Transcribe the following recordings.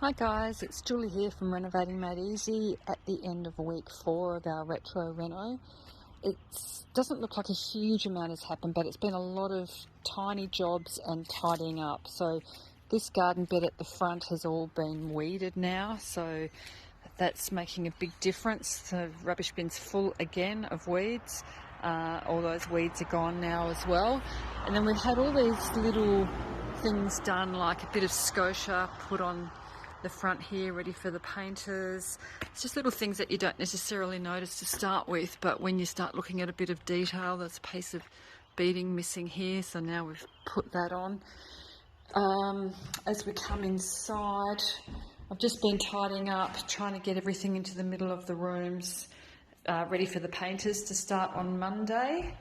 Hi guys, it's Julie here from Renovating Made Easy at the end of week 4 of our retro reno. It doesn't look like a huge amount has happened, but it's been a lot of tiny jobs and tidying up. So this garden bed at the front has all been weeded now, so that's making a big difference. The rubbish bin's full again of weeds. All those weeds are gone now as well. And then we've had all these little things done, like a bit of scotia put on the front here, ready for the painters. It's just little things that you don't necessarily notice to start with, but when you start looking at a bit of detail, there's a piece of beading missing here, so now we've put that on. As we come inside, I've just been tidying up, trying to get everything into the middle of the rooms, ready for the painters to start on Monday.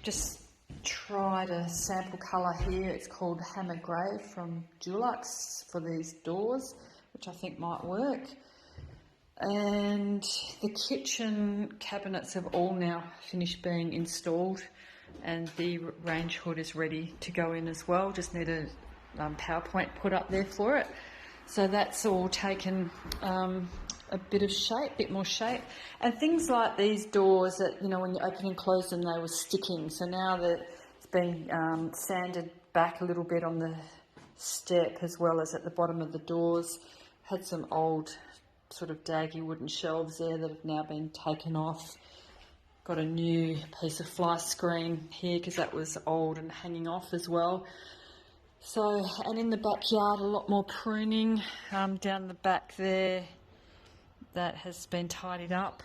Just tried a sample colour here. It's called Hammer Grey from Dulux for these doors, which I think might work. And the kitchen cabinets have all now finished being installed, and the range hood is ready to go in as well. Just need a PowerPoint put up there for it. So that's all taken a bit of shape, bit more shape. And things like these doors that, you know, when you open and close them, they were sticking. So now that it's been sanded back a little bit on the step as well as at the bottom of the doors. Had some old sort of daggy wooden shelves there that have now been taken off. Got a new piece of fly screen here because that was old and hanging off as well. So, and in the backyard, a lot more pruning down the back there. That has been tidied up,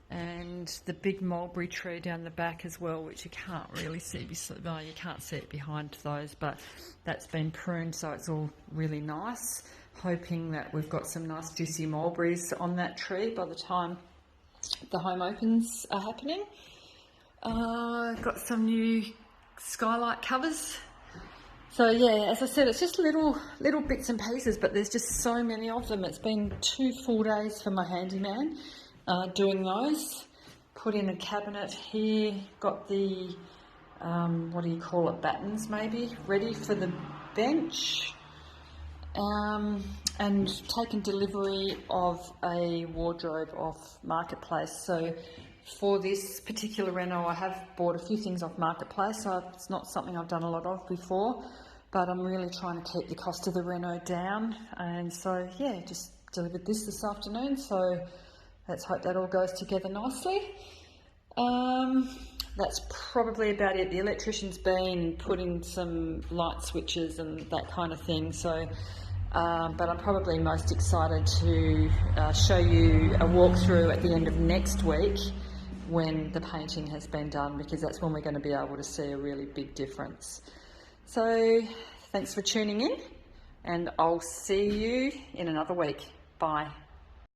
and the big mulberry tree down the back as well, which you can't really see. Well, you can't see it behind those, but that's been pruned, so it's all really nice. Hoping that we've got some nice juicy mulberries on that tree by the time the home opens are happening. Got some new skylight covers. So yeah, as I said, it's just little bits and pieces, but there's just so many of them. It's been 2 full days for my handyman doing those. Put in a cabinet here, got the, what do you call it, battens maybe, ready for the bench. And taken delivery of a wardrobe off Marketplace. So for this particular reno, I have bought a few things off Marketplace, so it's not something I've done a lot of before, but I'm really trying to keep the cost of the reno down. And so, yeah, just delivered this afternoon, so let's hope that all goes together nicely. That's probably about it. The electrician's been putting some light switches and that kind of thing, so but I'm probably most excited to show you a walkthrough at the end of next week when the painting has been done, because that's when we're going to be able to see a really big difference. So thanks for tuning in, and I'll see you in another week. Bye.